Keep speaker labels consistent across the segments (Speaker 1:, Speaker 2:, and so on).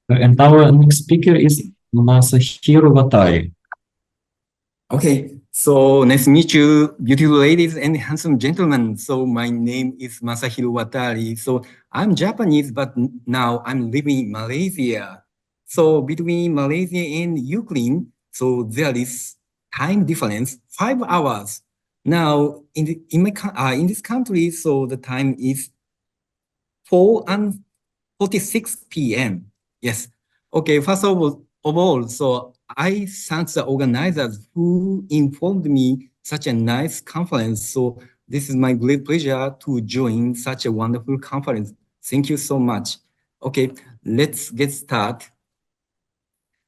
Speaker 1: And our next speaker is Masahiro Watari.
Speaker 2: Okay, so nice to meet you, beautiful ladies and handsome gentlemen. So my name is Masahiro Watari. So I'm Japanese, but now I'm living in Malaysia. So between Malaysia and Ukraine, so there is time difference, 5 hours. Now in this country, so the time is 4:46 p.m. Yes. Okay, first of all, so I thank the organizers who informed me such a nice conference. So this is my great pleasure to join such a wonderful conference. Thank you so much. Okay, let's get started.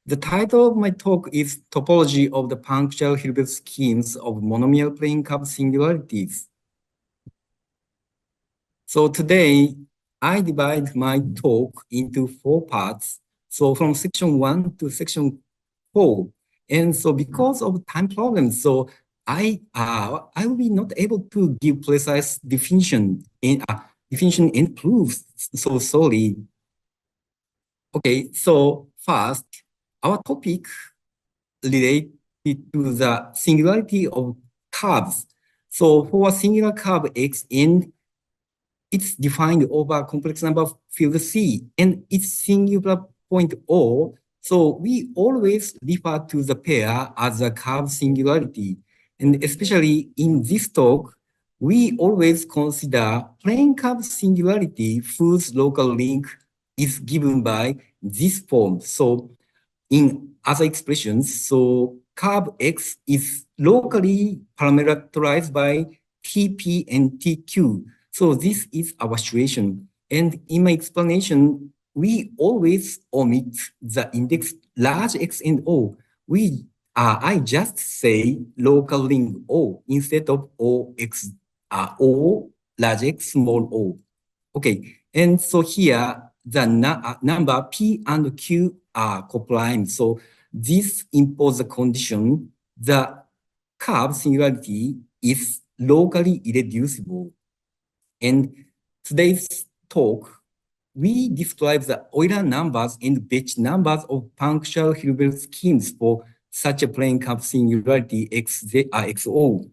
Speaker 2: The title of my talk is Topology of the Punctual Hilbert Schemes of Monomial Plane Curve Singularities. So today, I divide my talk into 4 parts. So from section 1 to section 4. And so because of time problems, so I will be not able to give precise definition and proofs. So sorry. Okay, so first, our topic related to the singularity of curves. So for a singular curve X and it's defined over a complex number of field C and its singular point O. So we always refer to the pair as a curve singularity. And especially in this talk, we always consider plane curve singularity whose local link is given by this form. So in other expressions, so curve X is locally parameterized by TP and TQ. So this is our situation. And in my explanation, we always omit the index large X and O. I just say local link O instead of OX, O large X small o. Okay, and so here the number P and Q are coprime. So this imposes the condition the curve singularity is locally irreducible. And today's talk, we describe the Euler numbers and Bethe numbers of punctual Hilbert schemes for such a plane curve singularity XO.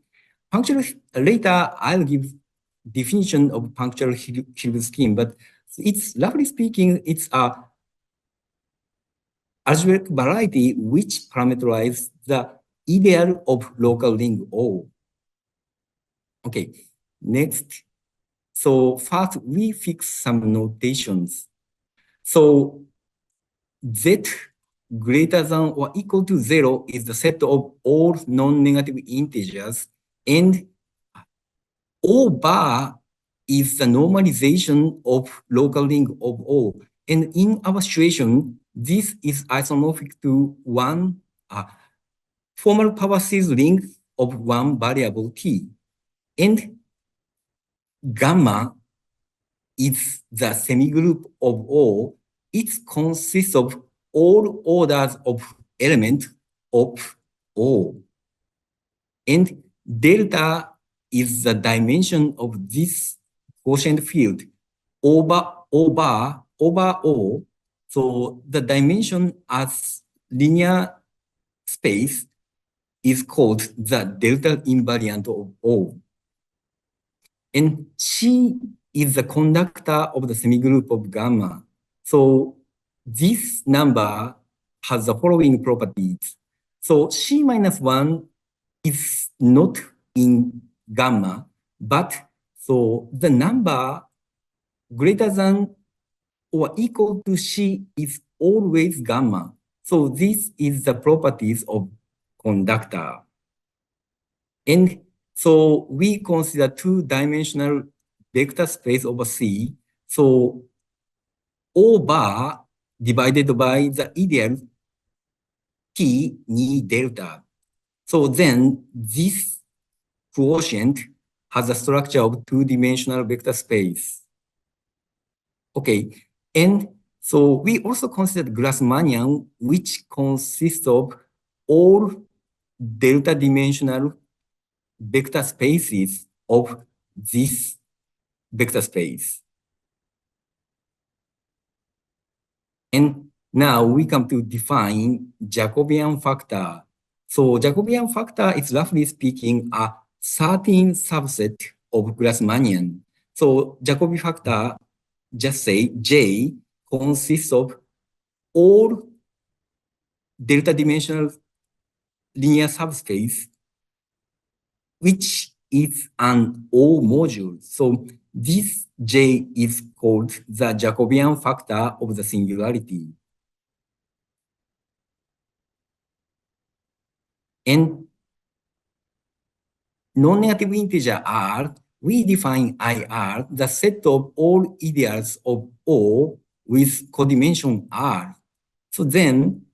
Speaker 2: Punctual, later I'll give definition of punctual Hilbert scheme, but it's roughly speaking, it's a algebraic variety which parameterizes the ideal of local link O. Okay, next. So first, we fix some notations. So Z greater than or equal to 0 is the set of all non-negative integers, and O bar is the normalization of local link of O. And in our situation, this is isomorphic to one formal power series ring of one variable T. And gamma is the semigroup of O. It consists of all orders of element of O. And delta is the dimension of this quotient field over O. So the dimension as linear space is called the delta invariant of O. And C is the conductor of the semigroup of gamma. So this number has the following properties. So C minus 1 is not in gamma, but so the number greater than or equal to C is always gamma. So this is the properties of conductor. And so we consider two-dimensional vector space over C. So O bar divided by the ideal T ni delta. So then this quotient has a structure of two-dimensional vector space. Okay, and so we also considered Grassmannian, which consists of all delta dimensional vector spaces of this vector space. And now we come to define Jacobian factor. So Jacobian factor is roughly speaking a certain subset of Grassmannian. So Jacobi factor, just say J consists of all delta dimensional linear subspace, which is an O module. So this J is called the Jacobian factor of the singularity. And non-negative integer R, we define IR, the set of all ideals of O with codimension R. So then,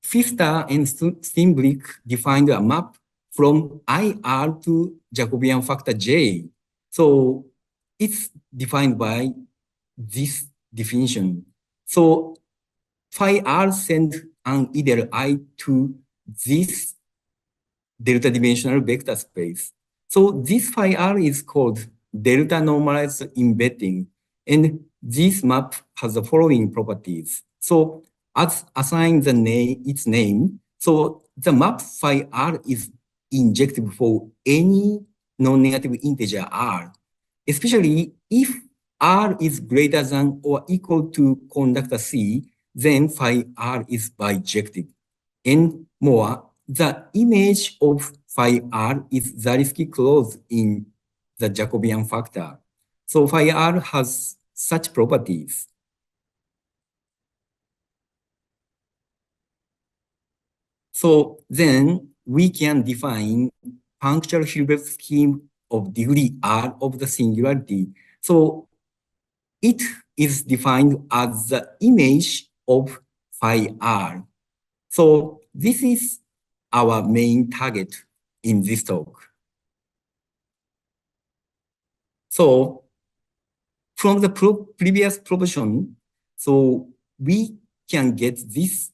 Speaker 2: Pfister and Steinbrück defined a map from IR to Jacobian factor J. So it's defined by this definition. So phi R send an ideal I to this delta dimensional vector space. So this phi R is called delta normalized embedding. And this map has the following properties. So as assign the name, its name, so the map phi R is injective for any non-negative integer R, especially if R is greater than or equal to conductor C, then phi R is bijective. And more, the image of phi R is Zariski clause in the Jacobian factor. So phi R has such properties. So then we can define punctual Hilbert scheme of degree R of the singularity. So it is defined as the image of phi R. So this is our main target in this talk. So from the previous proposition, so we can get this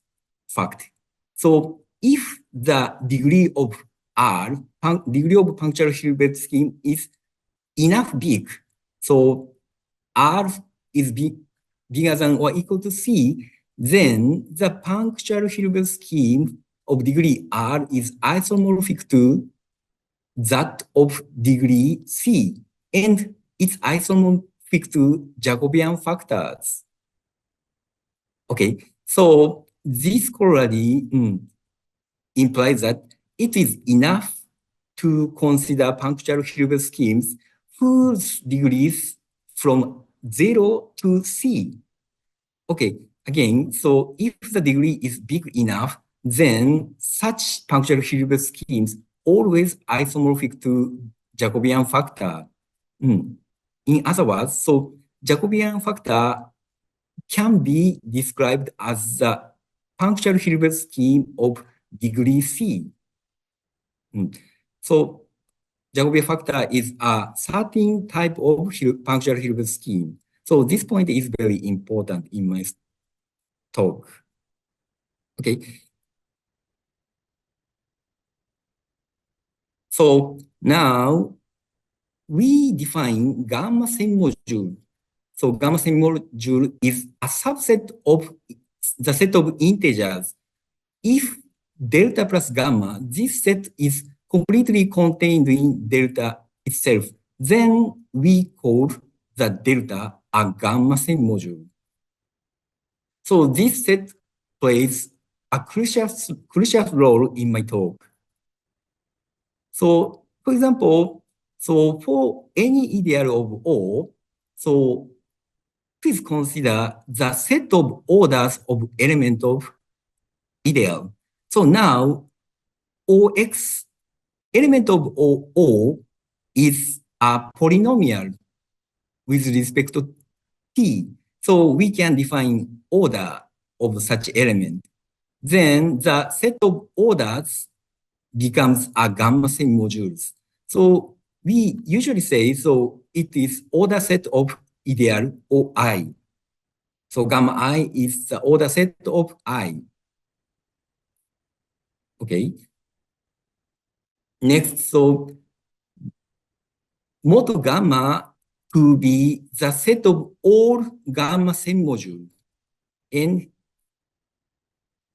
Speaker 2: fact. So if the degree of R, degree of punctual Hilbert scheme is enough big, so R is bigger than or equal to C, then the punctual Hilbert scheme of degree R is isomorphic to that of degree C, and it's isomorphic to Jacobian factors. Okay, so this corollary implies that it is enough to consider punctual Hilbert schemes whose degrees from 0 to C. Okay, again, so if the degree is big enough, then such punctual Hilbert schemes always isomorphic to Jacobian factor. In other words, so Jacobian factor can be described as the punctual Hilbert scheme of degree C. So Jacobian factor is a certain type of punctual Hilbert scheme. So this point is very important in my talk. Okay. So now we define gamma semi module. So gamma semi module is a subset of the set of integers. If delta plus gamma, this set is completely contained in delta itself, then we call the delta a gamma semi module. So this set plays a crucial role in my talk. So for example, so for any ideal of O, so please consider the set of orders of element of ideal. So now OX element of O is a polynomial with respect to T. So we can define order of such element. Then the set of orders becomes a gamma semi modules. So we usually say, so it is order set of ideal OI. So gamma I is the order set of I. Okay. Next, so mod gamma to be the set of all gamma semi modules. And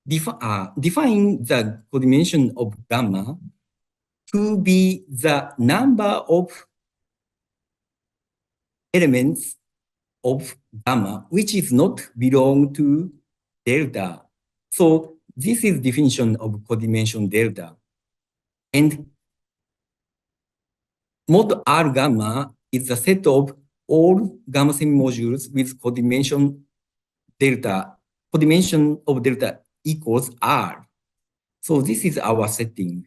Speaker 2: define the codimension of gamma to be the number of elements of gamma, which is not belong to delta. So this is definition of codimension delta. And mod R gamma is the set of all gamma semi-modules with codimension delta. Codimension of delta equals R. So this is our setting.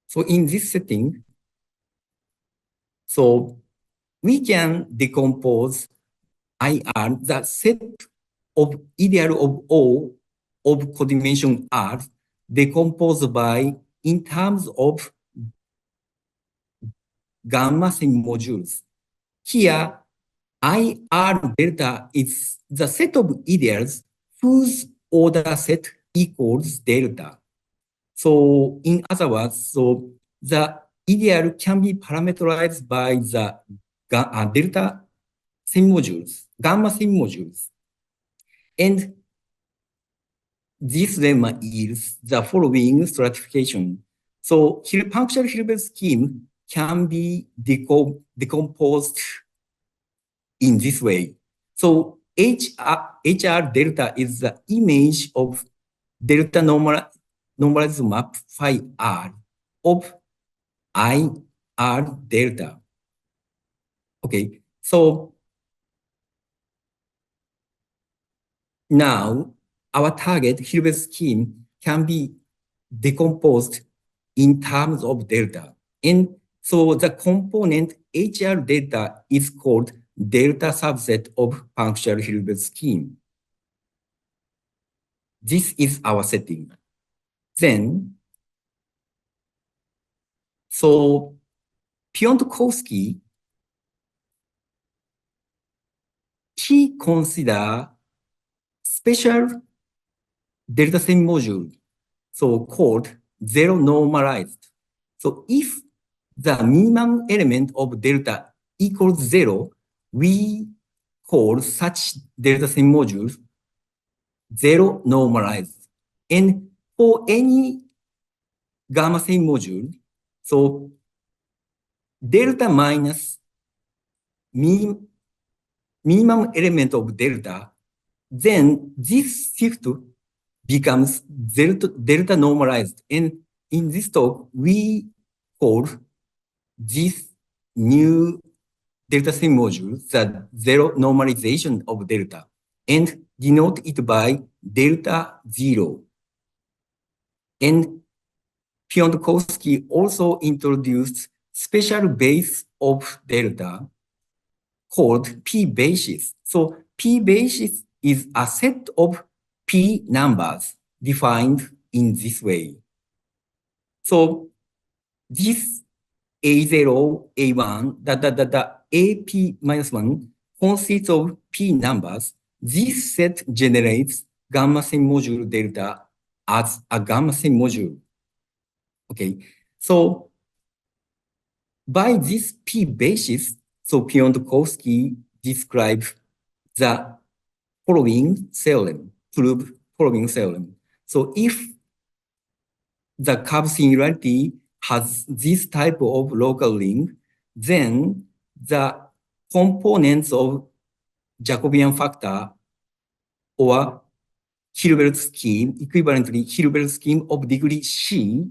Speaker 2: So in this setting, so we can decompose IR, the set of ideal of O of codimension R, decomposed by in terms of gamma semi-modules. Here, IR delta is the set of ideals whose order set equals delta. So in other words, so the ideal can be parameterized by the delta semi-modules, gamma semi-modules. And this lemma yields the following stratification. So punctual Hilbert scheme can be decomposed in this way. So HR delta is the image of delta normalized map phi R of IR delta. Okay, so now our target Hilbert scheme can be decomposed in terms of delta. And so the component HR delta is called delta subset of punctual Hilbert scheme. This is our setting. Then, so Piontkovsky, he consider special delta semi-module, so called zero normalized. So if the minimum element of delta equals zero, we call such delta semi-modules zero normalized. And for any gamma semi-module, so delta minus minimum element of delta, then this shift becomes delta normalized. And in this talk, we call this new delta semi-module the zero normalization of delta and denote it by delta zero. And Piontkovsky also introduced special base of delta called P basis. So P basis is a set of P numbers defined in this way. So this A0, A1, the AP minus 1 consists of P numbers. This set generates gamma semi-module delta as a gamma semi-module. Okay, so by this P basis, so Piontkovsky describes the following theorem, prove following theorem. So if the curve singularity has this type of local ring, then the components of Jacobian factor or Hilbert scheme, equivalently Hilbert scheme of degree C,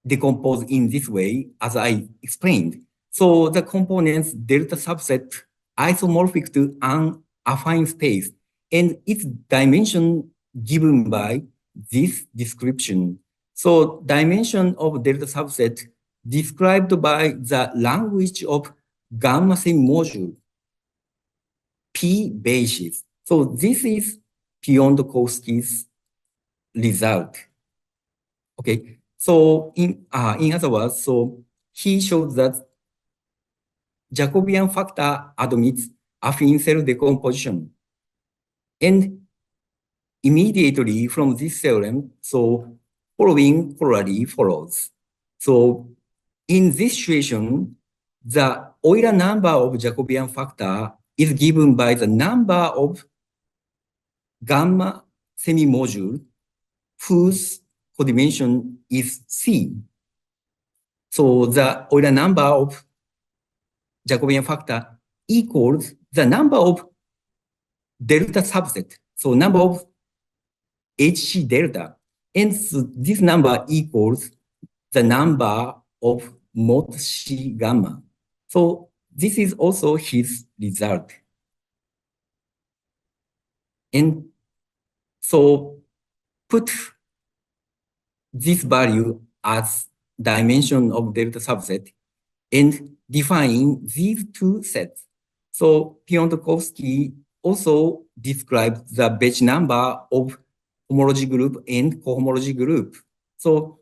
Speaker 2: decompose in this way, as I explained. So the components delta subset isomorphic to an affine space, and its dimension given by this description. So dimension of delta subset described by the language of gamma semi-module, P basis. So this is Piontkovsky's result. Okay, so in other words, so he showed that Jacobian factor admits affine cell decomposition. And immediately from this theorem, so following corollary follows. So in this situation, the Euler number of Jacobian factor is given by the number of gamma semi-module whose codimension is C. So the Euler number of Jacobian factor equals the number of delta subset. So number of HC delta. And so this number equals the number of mod C gamma. So this is also his result. And so put this value as dimension of delta subset and define these two sets. So Piontkovsky also described the batch number of homology group and cohomology group. So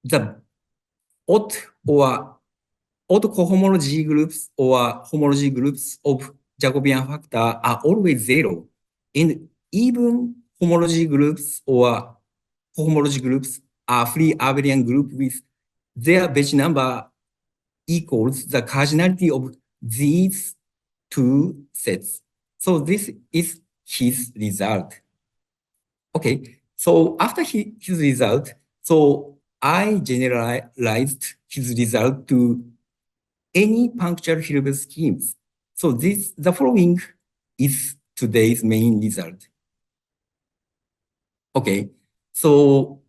Speaker 2: the odd cohomology groups or homology groups of Jacobian factor are always zero. And even homology groups or cohomology groups are free abelian group with their batch number equals the cardinality of these two sets. So this is his result. Okay, so after his result, so I generalized his result to any punctual Hilbert schemes. So the following is today's main result. Okay, so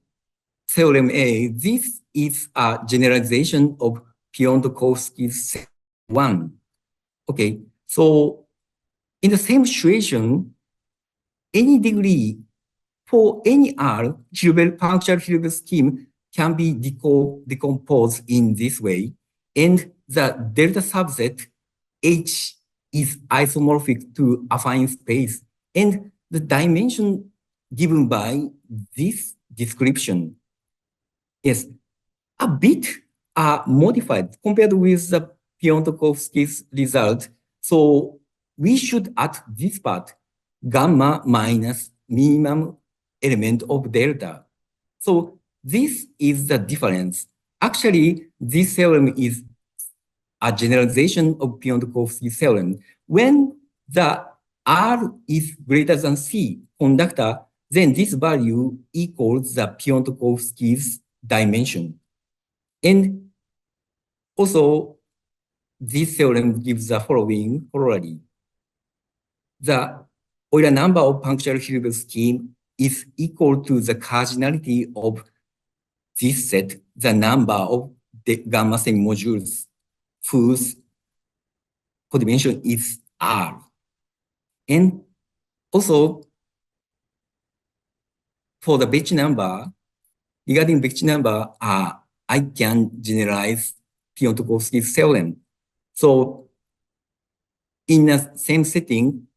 Speaker 2: theorem A, this is a generalization of Piontkovsky's one. Okay, so in the same situation, any degree for any R punctual Hilbert scheme can be decomposed in this way, and the delta subset H is isomorphic to affine space, and the dimension given by this description is a bit modified compared with the Piontkovsky's result. So we should add this part, gamma minus minimum element of delta. So this is the difference. Actually, this theorem is a generalization of Piontkovsky's theorem. When the R is greater than C conductor, then this value equals the Piontkovsky's dimension. And also, this theorem gives the following corollary. The Euler number of punctual Hilbert scheme is equal to the cardinality of this set, the number of the gamma semi-modules whose codimension is R. And also, for the batch number, regarding batch number, I can generalize Piontkovsky's theorem. So in the same setting,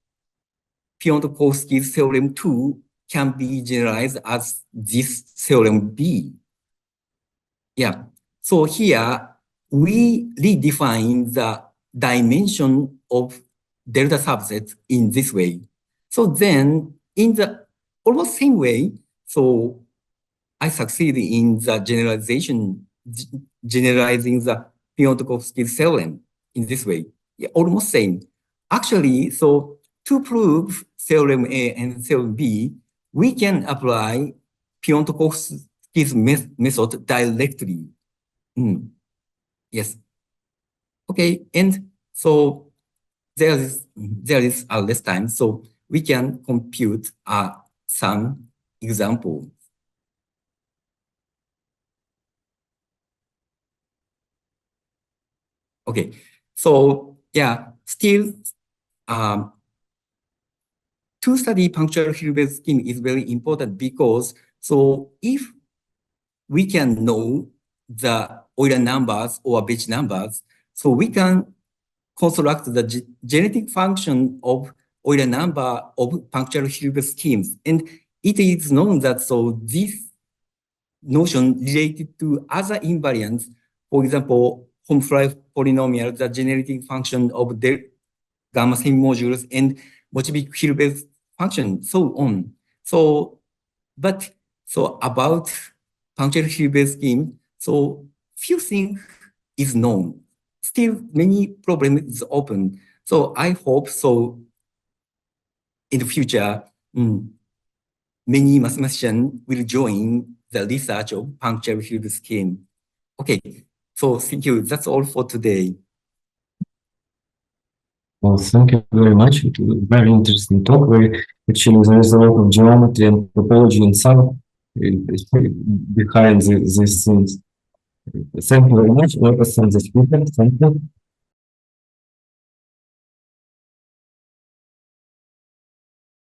Speaker 2: Piontkovsky's theorem 2 can be generalized as this theorem B. Yeah, so here we redefine the dimension of delta subsets in this way. So then in the almost same way, so I succeed in the generalizing the Piontkovsky's theorem in this way. Yeah, almost same. Actually, so to prove theorem A and theorem B, we can apply Piontkovsky's method directly. Yes. Okay, and so there is less time, so we can compute some examples. Okay, so yeah, still to study punctual Hilbert scheme is very important because so if we can know the Euler numbers or batch numbers, so we can construct the genetic function of Euler number of punctual Hilbert schemes. And it is known that so this notion related to other invariants, for example, Humphrey polynomial, the genetic function of the gamma semi-modules and Motivik Hilbert function, so on. So, but so about punctual Hilbert scheme, so few things is known. still many problems is open. So I hope so in the future, many mathematicians will join the research of punctual field scheme. Okay, so thank you. That's all for today.
Speaker 1: Well, thank you very much. It was a very interesting talk. Actually, there is a lot of geometry and topology inside behind these things. Thank you very much. Let us send the speaker. Thank you.